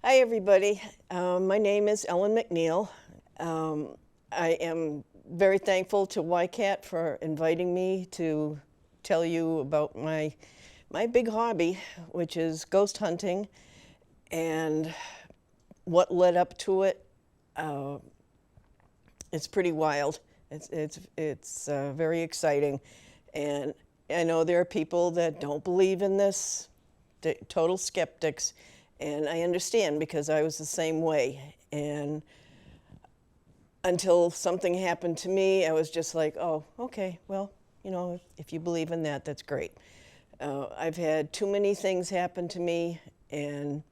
Hi, everybody. My name is Ellen Macneil. I am very thankful to YCAT for inviting me to tell you about my big hobby, which is ghost hunting, and what led up to it. It's pretty wild. It's very exciting, and I know there are people that don't believe in this, total skeptics, and I understand because I was the same way. And until something happened to me, I was just like, oh, okay, well, if you believe in that, that's great. I've had too many things happen to me, and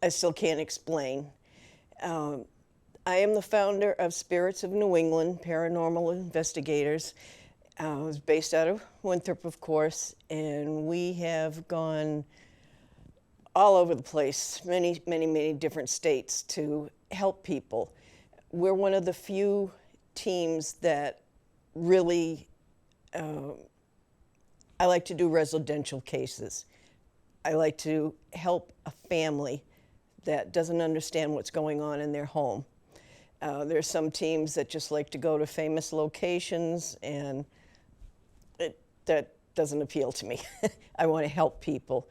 I still can't explain. I am the founder of Spirits of New England, Paranormal Investigators. I was based out of Winthrop, of course, and we have gone all over the place, many, many, many different states to help people. We're one of the few teams that really, I like to do residential cases. I like to help a family that doesn't understand what's going on in their home. There's some teams that just like to go to famous locations, and that doesn't appeal to me. I want to help people.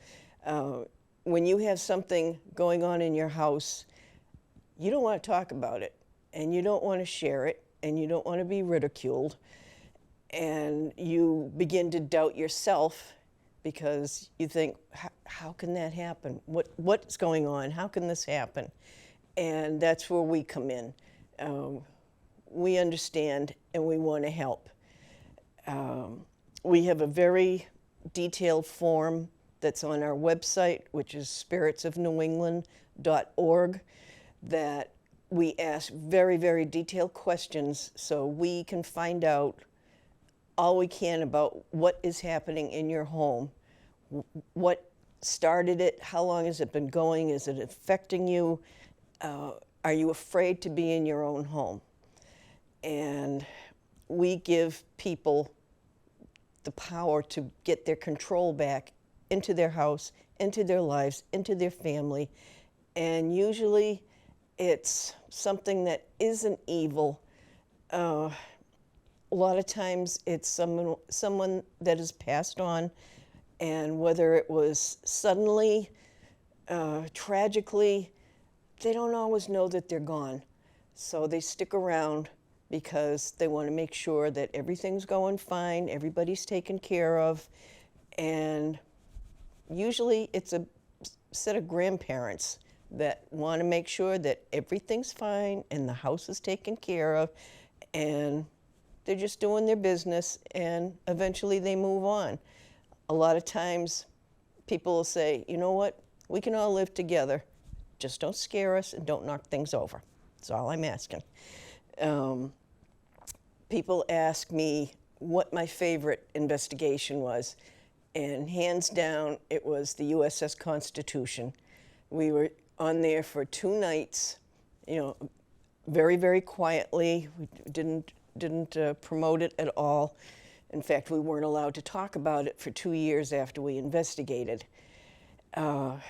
When you have something going on in your house, you don't want to talk about it, and you don't want to share it, and you don't want to be ridiculed, and you begin to doubt yourself because you think, how can that happen? What's going on? How can this happen? And that's where we come in. We understand, and we want to help. We have a very detailed form that's on our website, which is spiritsofnewengland.org, that we ask very, very detailed questions so we can find out all we can about what is happening in your home, what started it, how long has it been going, is it affecting you, are you afraid to be in your own home? And we give people the power to get their control back into their house, into their lives, into their family. And usually it's something that isn't evil. A lot of times it's someone that has passed on, and whether it was suddenly, tragically, they don't always know that they're gone. So they stick around because they want to make sure that everything's going fine, everybody's taken care of, and usually it's a set of grandparents that want to make sure that everything's fine and the house is taken care of, and they're just doing their business, and eventually they move on. A lot of times people will say, you know what, we can all live together, just don't scare us and don't knock things over. That's all I'm asking. People ask me what my favorite investigation was, and hands down, it was the USS Constitution. We were on there for 2 nights, very, very quietly. We didn't promote it at all. In fact, we weren't allowed to talk about it for 2 years after we investigated. The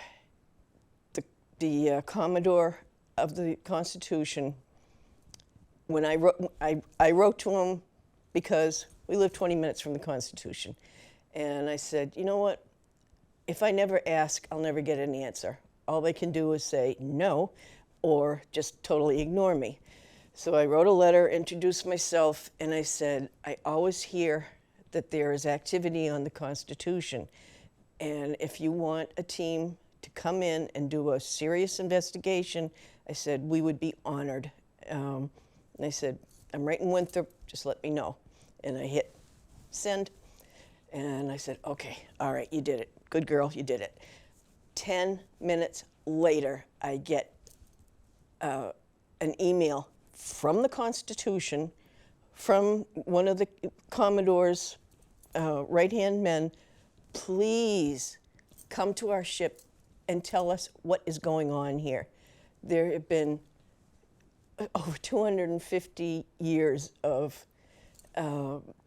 Commodore of the Constitution, when I wrote to him because we live 20 minutes from the Constitution. And I said, you know what? If I never ask, I'll never get an answer. All they can do is say no or just totally ignore me. So I wrote a letter, introduced myself, and I said, I always hear that there is activity on the Constitution. And if you want a team to come in and do a serious investigation, I said, we would be honored. And I said, I'm right in Winthrop, just let me know. And I hit send, and I said, okay, all right, you did it. Good girl, you did it. 10 minutes later, I get an email from the Constitution, from one of the Commodore's right-hand men, please come to our ship and tell us what is going on here. There have been over 250 years of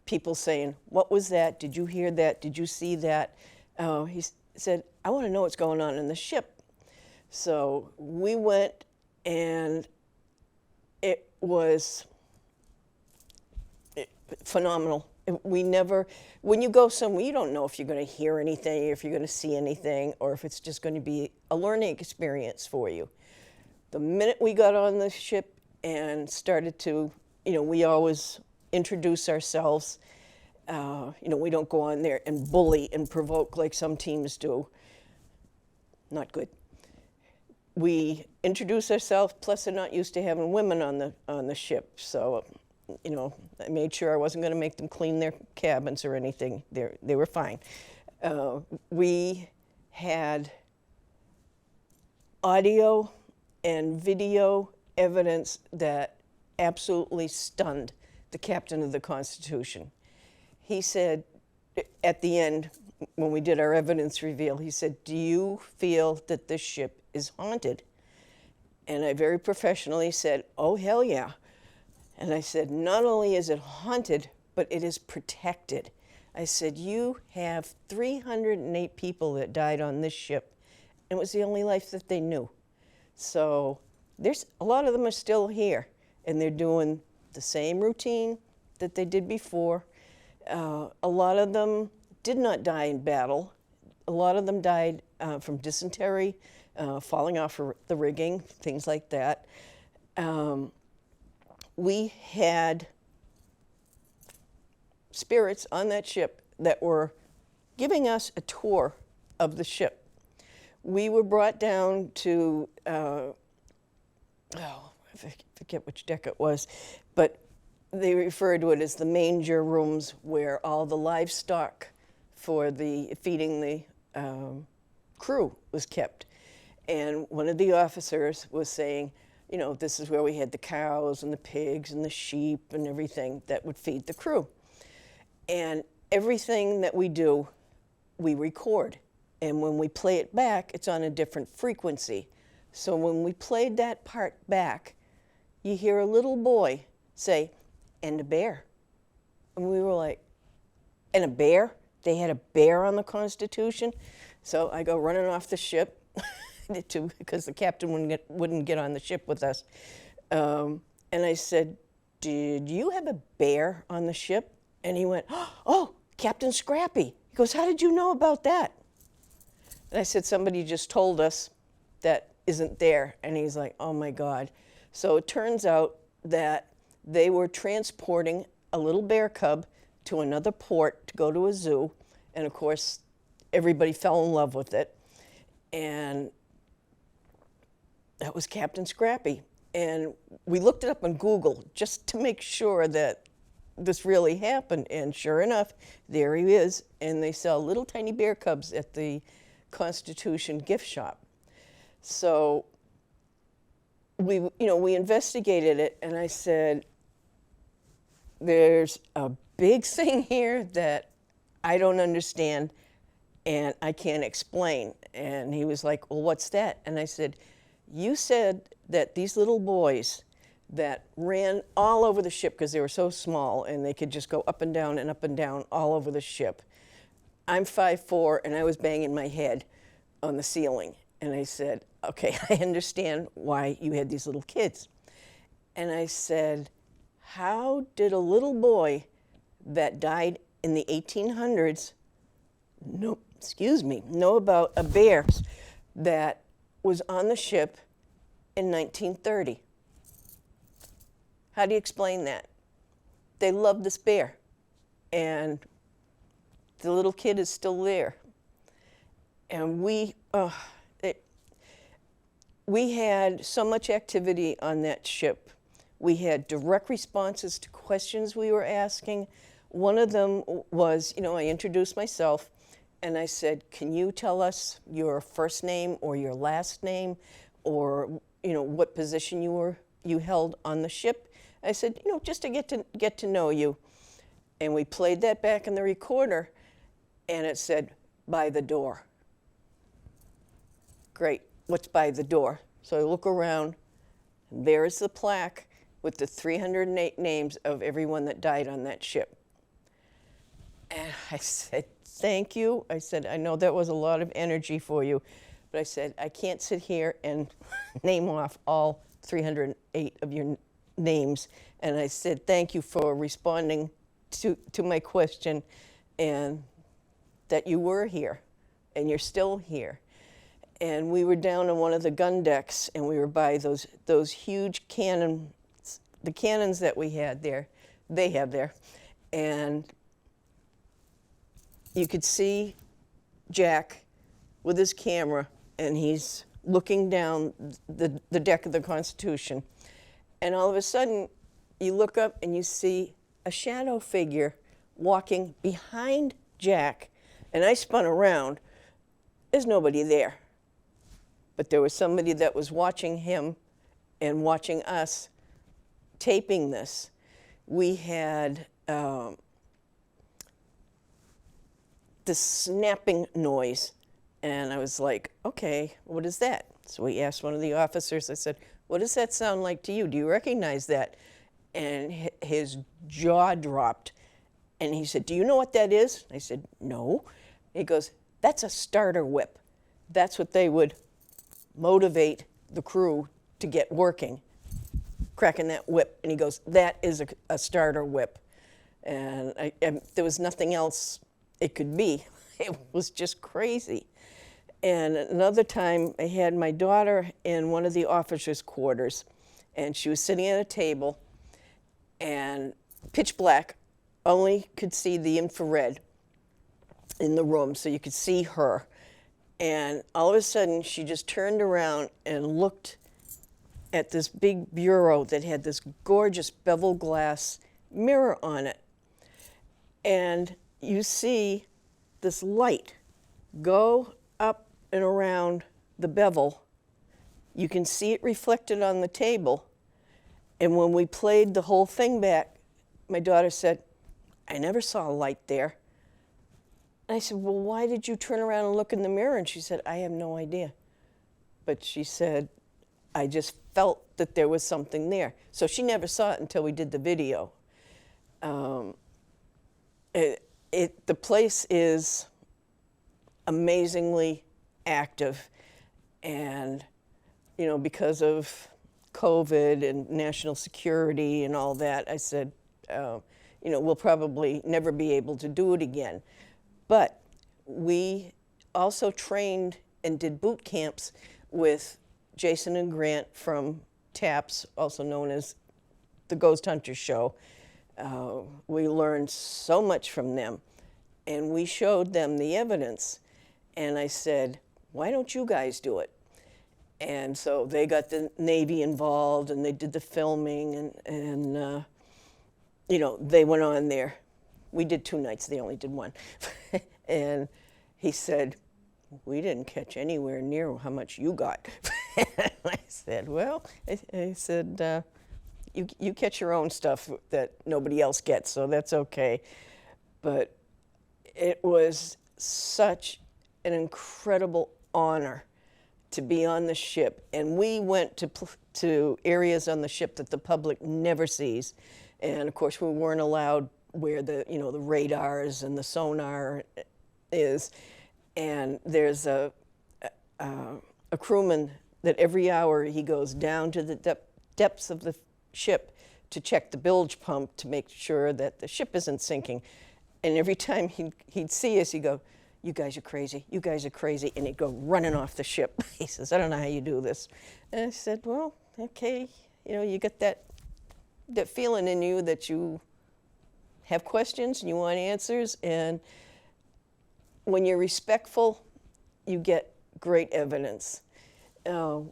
people saying, what was that? Did you hear that? Did you see that? He said, I want to know what's going on in the ship. So we went, and it was phenomenal. We never, when you go somewhere, you don't know if you're going to hear anything, if you're going to see anything, or if it's just going to be a learning experience for you. The minute we got on the ship and started to, we always introduce ourselves. We don't go on there and bully and provoke like some teams do. Not good. We introduce ourselves, plus they're not used to having women on the ship. So, I made sure I wasn't going to make them clean their cabins or anything. They were fine. We had audio and video evidence that absolutely stunned the captain of the Constitution. He said at the end, when we did our evidence reveal, he said, "Do you feel that this ship is haunted?" And I very professionally said, "Oh, hell yeah." And I said, "Not only is it haunted, but it is protected." I said, "You have 308 people that died on this ship, and it was the only life that they knew. So there's a lot of them are still here, and they're doing the same routine that they did before. A lot of them did not die in battle. A lot of them died from dysentery, falling off the rigging, things like that. We had spirits on that ship that were giving us a tour of the ship. We were brought down to, I forget which deck it was, but they refer to it as the manger rooms, where all the livestock for the feeding the crew was kept. And one of the officers was saying, this is where we had the cows and the pigs and the sheep and everything that would feed the crew. And everything that we do, we record. And when we play it back, it's on a different frequency. So when we played that part back, you hear a little boy say, "And a bear." And we were like, "And a bear?" They had a bear on the Constitution. So I go running off the ship because the captain wouldn't get on the ship with us. And I said, "Did you have a bear on the ship?" And he went, "Oh, Captain Scrappy." He goes, "How did you know about that?" And I said, "Somebody just told us that isn't there." And he's like, "Oh my God." So it turns out that they were transporting a little bear cub to another port to go to a zoo. And of course, everybody fell in love with it. And that was Captain Scrappy. And we looked it up on Google just to make sure that this really happened. And sure enough, there he is. And they sell little tiny bear cubs at the Constitution gift shop. So we investigated it, and I said, "There's a big thing here that I don't understand and I can't explain." And he was like, "Well, what's that?" And I said, "You said that these little boys that ran all over the ship because they were so small and they could just go up and down all over the ship. I'm 5'4", and I was banging my head on the ceiling." And I said, "Okay, I understand why you had these little kids." And I said, "How did a little boy that died in the 1800s know about a bear that was on the ship in 1930? How do you explain that?" They loved this bear, and the little kid is still there. And we had so much activity on that ship. We had direct responses to questions we were asking. One of them was, I introduced myself, and I said, "Can you tell us your first name or your last name, or what position you held on the ship?" I said, just to get to know you. And we played that back in the recorder, and it said, "By the door." Great, what's by the door? So I look around, and there's the plaque with the 308 names of everyone that died on that ship. And I said, "Thank you." I said, "I know that was a lot of energy for you, But I said, I can't sit here and name off all 308 of your names. And I said, thank you for responding to my question, and that you were here, and you're still here. And we were down on one of the gun decks, and we were by those huge cannons, the cannons that we had there, they have there. And you could see Jack with his camera, and he's looking down the deck of the Constitution. And all of a sudden, you look up and you see a shadow figure walking behind Jack. And I spun around. There's nobody there. But there was somebody that was watching him and watching us taping this. We had this snapping noise. And I was like, okay, what is that? So we asked one of the officers, I said, what does that sound like to you? Do you recognize that? And his jaw dropped. And he said, do you know what that is? I said, no. He goes, that's a starter whip. That's what they would motivate the crew to get working, cracking that whip. And he goes, that is a starter whip. And there was nothing else it could be. It was just crazy. And another time, I had my daughter in one of the officers' quarters, and she was sitting at a table, and pitch black, only could see the infrared in the room, so you could see her. And all of a sudden, she just turned around and looked at this big bureau that had this gorgeous bevel glass mirror on it. And you see this light go up and around the bevel. You can see it reflected on the table. And when we played the whole thing back, my daughter said, I never saw a light there. And I said, well, why did you turn around and look in the mirror? And she said, I have no idea. But she said, I just felt that there was something there. So she never saw it until we did the video. The place is amazingly active, and because of COVID and national security and all that, I said, we'll probably never be able to do it again. But we also trained and did boot camps with Jason and Grant from TAPS, also known as the Ghost Hunters Show. We learned so much from them, and we showed them the evidence. And I said, why don't you guys do it? And so they got the Navy involved, and they did the filming, and they went on there. We did 2 nights, they only did 1. And he said, we didn't catch anywhere near how much you got. I said, well, I said, you catch your own stuff that nobody else gets, so that's okay. But it was such an incredible honor to be on the ship. And we went to areas on the ship that the public never sees. And of course, we weren't allowed where the radars and the sonar is. And there's a crewman that every hour he goes down to the depths of the ship to check the bilge pump to make sure that the ship isn't sinking. And every time he'd see us, he'd go, you guys are crazy, you guys are crazy. And he'd go running off the ship. He says, I don't know how you do this. And I said, well, okay, you get that feeling in you that you have questions and you want answers. And when you're respectful, you get great evidence. I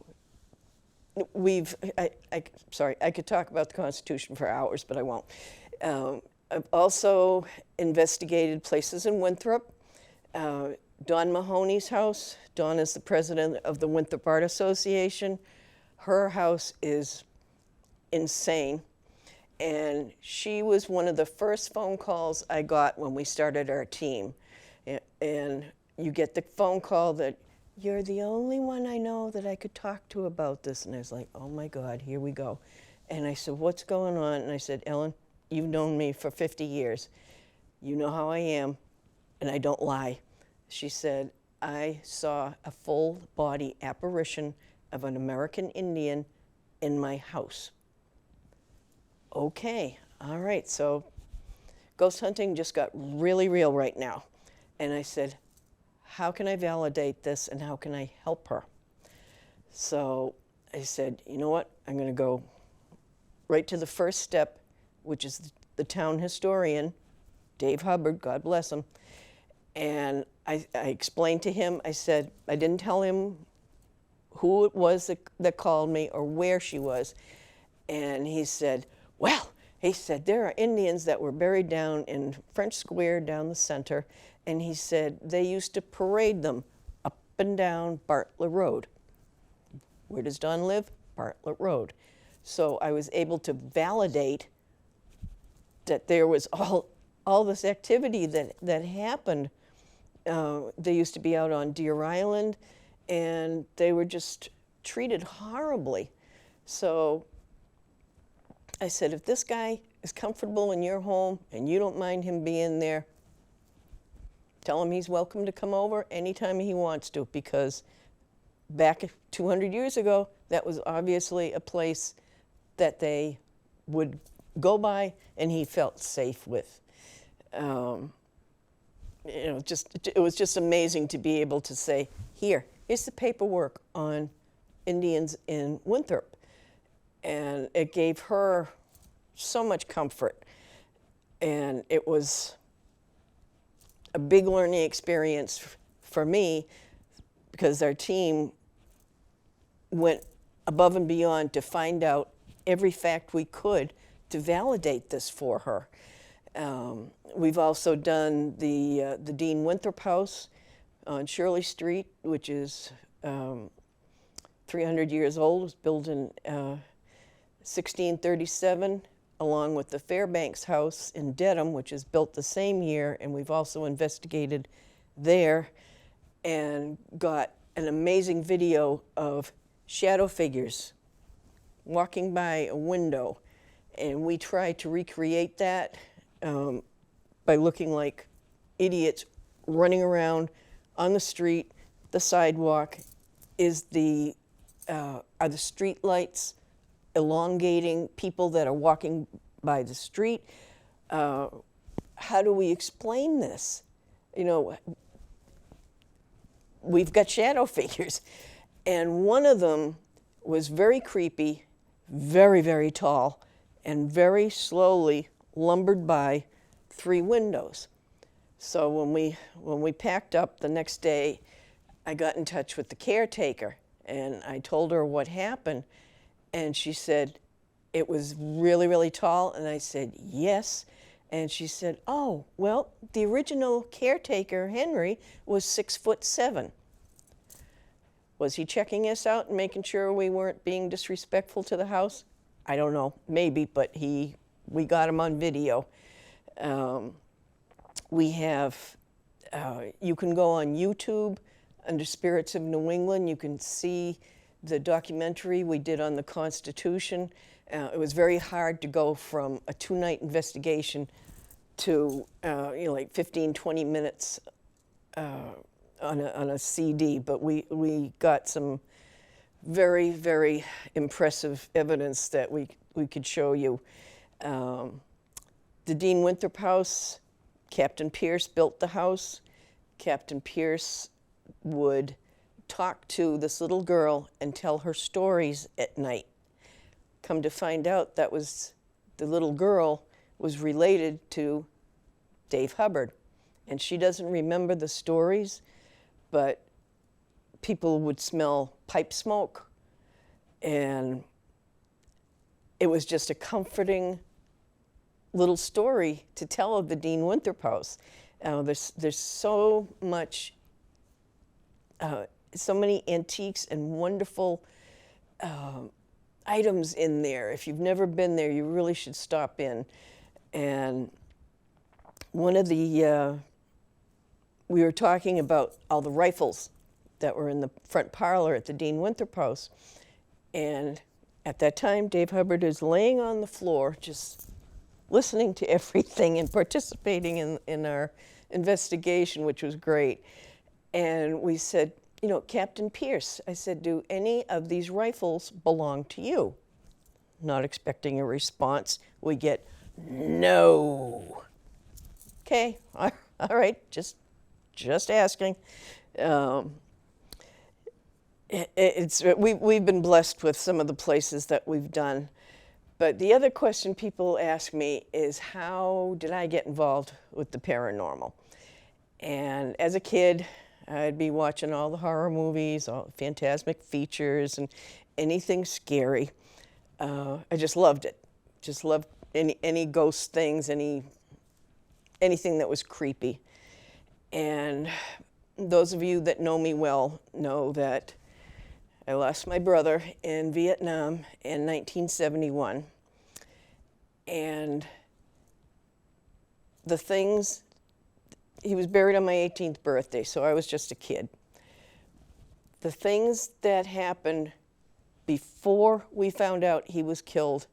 could talk about the Constitution for hours, but I won't. I've also investigated places in Winthrop. Dawn Mahoney's house. Dawn is the president of the Winthrop Art Association. Her house is insane. And she was one of the first phone calls I got when we started our team. And you get the phone call that, you're the only one I know that I could talk to about this. And I was like, oh my God, here we go. And I said, what's going on? And I said, Ellen, you've known me for 50 years. You know how I am, and I don't lie. She said, I saw a full body apparition of an American Indian in my house. Okay, all right, so ghost hunting just got really real right now. And I said, how can I validate this and how can I help her? So I said, you know what, I'm going to go right to the first step, which is the town historian, Dave Hubbard, God bless him. And I explained to him, I said, I didn't tell him who it was that called me or where she was. And he said, well, he said, there are Indians that were buried down in French Square down the center. And he said, they used to parade them up and down Bartlett Road. Where does Don live? Bartlett Road. So I was able to validate that there was all this activity that happened. They used to be out on Deer Island, and they were just treated horribly. So I said, if this guy is comfortable in your home and you don't mind him being there, tell him he's welcome to come over anytime he wants to, because back 200 years ago, that was obviously a place that they would go by and he felt safe with. You know, it was just amazing to be able to say, here's the paperwork on Indians in Winthrop. And it gave her so much comfort. And it was a big learning experience for me, because our team went above and beyond to find out every fact we could to validate this for her. We've also done the Dean Winthrop House on Shirley Street, which is 300 years old. It was built in 1637, along with the Fairbanks House in Dedham, which is built the same year, and we've also investigated there and got an amazing video of shadow figures walking by a window. And we tried to recreate that by looking like idiots running around on the street. The sidewalk are the street lights elongating people that are walking by the street. How do we explain this? You know, we've got shadow figures, and one of them was very creepy, very, very tall, and very slowly lumbered by 3 windows. So when we packed up the next day, I got in touch with the caretaker, and I told her what happened, and she said, it was really, really tall, and I said, yes. And she said, oh, well, the original caretaker, Henry, was 6'7". Was he checking us out and making sure we weren't being disrespectful to the house? I don't know, maybe, but we got him on video. We have, you can go on YouTube under Spirits of New England. You can see the documentary we did on the Constitution. It was very hard to go from a 2-night investigation to like 15, 20 minutes on a CD, but we got some very, very impressive evidence that we could show you. The Dean Winthrop House, Captain Pierce built the house. Captain Pierce would talk to this little girl and tell her stories at night. Come to find out, that was the little girl was related to Dave Hubbard. And she doesn't remember the stories, but people would smell pipe smoke. And it was just a comforting little story to tell of the Dean Winthrop House. There's so much, so many antiques and wonderful items in there. If you've never been there, you really should stop in. And one of the, we were talking about all the rifles that were in the front parlor at the Dean Winthrop House. And at that time, Dave Hubbard is laying on the floor, just listening to everything and participating in our investigation, which was great. And we said, you know, Captain Pierce, I said, do any of these rifles belong to you? Not expecting a response. We get, no. Okay, all right, just asking. Um, we've been blessed with some of the places that we've done. But the other question people ask me is, how did I get involved with the paranormal? And as a kid, I'd be watching all the horror movies, all the phantasmic features, and anything scary. I just loved it. Just loved any ghost things, anything that was creepy. And those of you that know me well know that I lost my brother in Vietnam in 1971. And the things, he was buried on my 18th birthday, so I was just a kid. The things that happened before we found out he was killed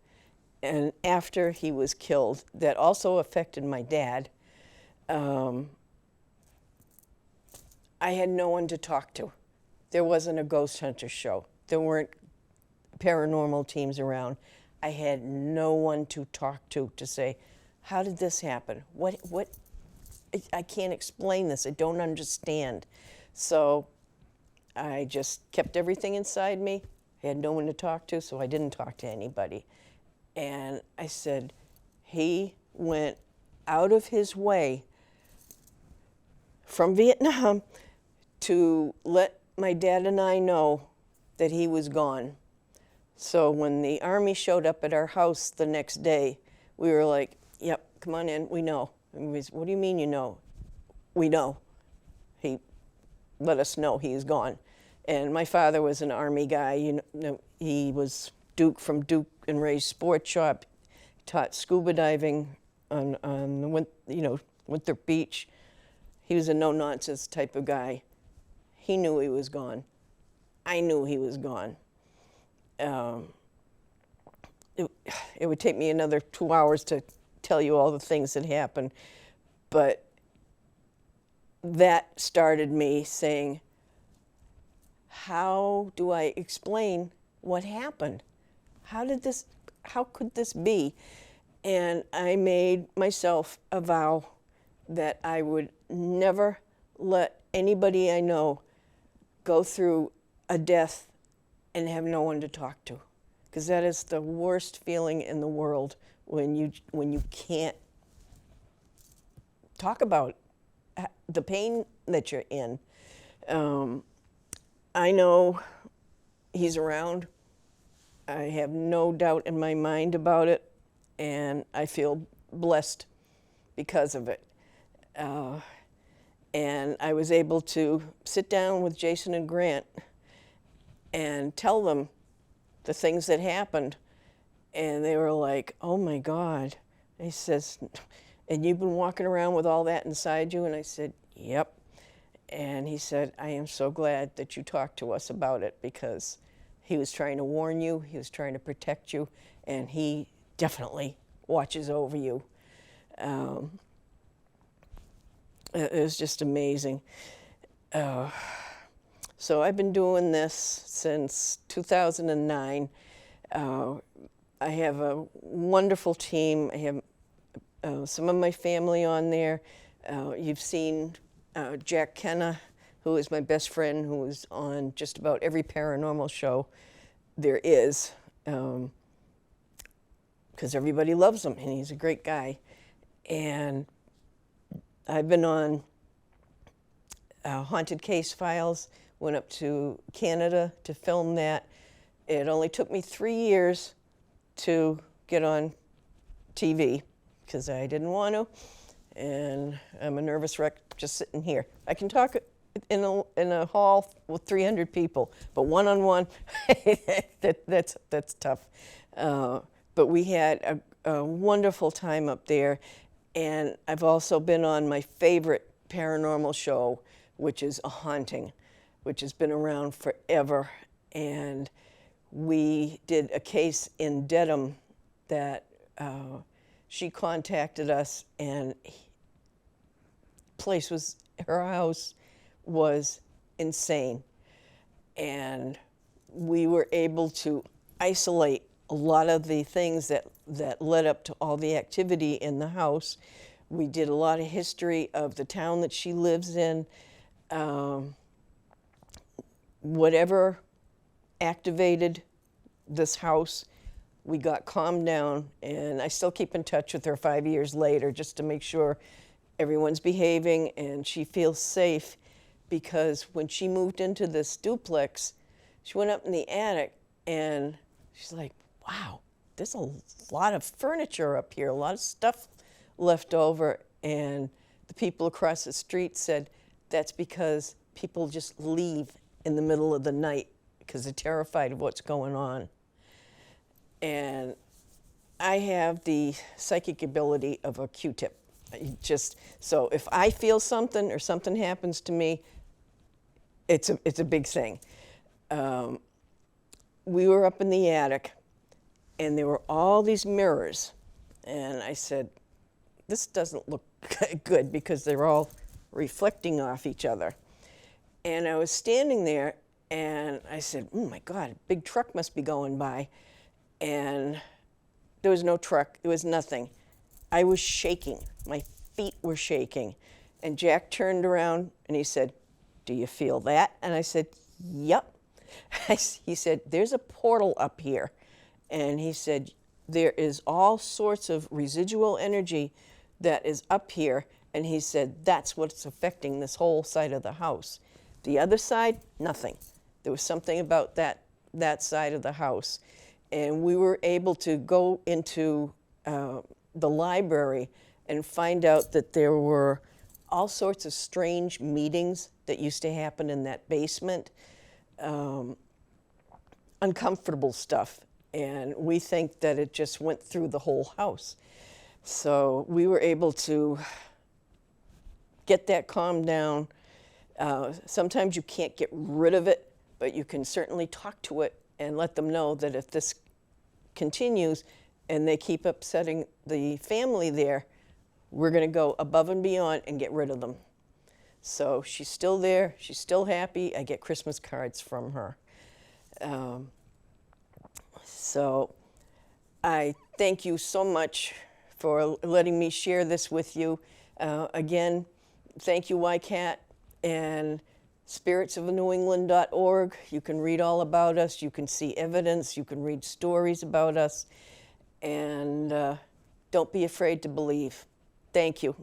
and after he was killed that also affected my dad, I had no one to talk to. There wasn't a ghost hunter show. There weren't paranormal teams around. I had no one to talk to say, how did this happen? What, I can't explain this. I don't understand. So I just kept everything inside me. I had no one to talk to, so I didn't talk to anybody. And I said, he went out of his way from Vietnam to let my dad and I know that he was gone. So when the Army showed up at our house the next day, we were like, yep, come on in, we know. And we said, what do you mean you know? We know. He let us know he is gone. And my father was an Army guy. You know, he was from Duke and Ray's sports shop, taught scuba diving on the Winthrop Beach. He was a no-nonsense type of guy. He knew he was gone. I knew he was gone. It would take me another 2 hours to tell you all the things that happened, but that started me saying, how do I explain what happened? How could this be? And I made myself a vow that I would never let anybody I know go through a death and have no one to talk to, because that is the worst feeling in the world when you can't talk about the pain that you're in. I know he's around. I have no doubt in my mind about it, and I feel blessed because of it. And I was able to sit down with Jason and Grant and tell them the things that happened. And they were like, oh my God. He says, and you've been walking around with all that inside you? And I said, yep. And he said, I am so glad that you talked to us about it, because he was trying to warn you, he was trying to protect you, and he definitely watches over you. It was just amazing. So I've been doing this since 2009. I have a wonderful team. I have some of my family on there. You've seen Jack Kenna, who is my best friend, who is on just about every paranormal show there is, because everybody loves him, and he's a great guy. And I've been on Haunted Case Files, went up to Canada to film that. It only took me 3 years to get on TV, because I didn't want to, and I'm a nervous wreck just sitting here. I can talk in a hall with 300 people, but one-on-one, that's tough. But we had a wonderful time up there, and I've also been on my favorite paranormal show, which is A Haunting, which has been around forever. And we did a case in Dedham that she contacted us, and her house was insane. And we were able to isolate a lot of the things that led up to all the activity in the house. We did a lot of history of the town that she lives in. Whatever activated this house, we got calmed down, and I still keep in touch with her 5 years later just to make sure everyone's behaving and she feels safe, because when she moved into this duplex, she went up in the attic and she's like, wow, there's a lot of furniture up here, a lot of stuff left over. And the people across the street said that's because people just leave in the middle of the night because they're terrified of what's going on. And I have the psychic ability of a Q-tip. So if I feel something or something happens to me, it's a big thing. We were up in the attic, and there were all these mirrors. And I said, this doesn't look good, because they're all reflecting off each other. And I was standing there, and I said, oh my God, a big truck must be going by. And there was no truck, there was nothing. I was shaking, my feet were shaking. And Jack turned around and he said, do you feel that? And I said, yep. He said, there's a portal up here. And he said, there is all sorts of residual energy that is up here. And he said, that's what's affecting this whole side of the house. The other side, nothing. There was something about that side of the house. And we were able to go into the library and find out that there were all sorts of strange meetings that used to happen in that basement, uncomfortable stuff. And we think that it just went through the whole house. So we were able to get that calmed down. Sometimes you can't get rid of it, but you can certainly talk to it and let them know that if this continues and they keep upsetting the family there, we're going to go above and beyond and get rid of them. So she's still there. She's still happy. I get Christmas cards from her. So I thank you so much for letting me share this with you. Again, thank you, YCAT, and spiritsofnewengland.org. You can read all about us. You can see evidence. You can read stories about us. And don't be afraid to believe. Thank you.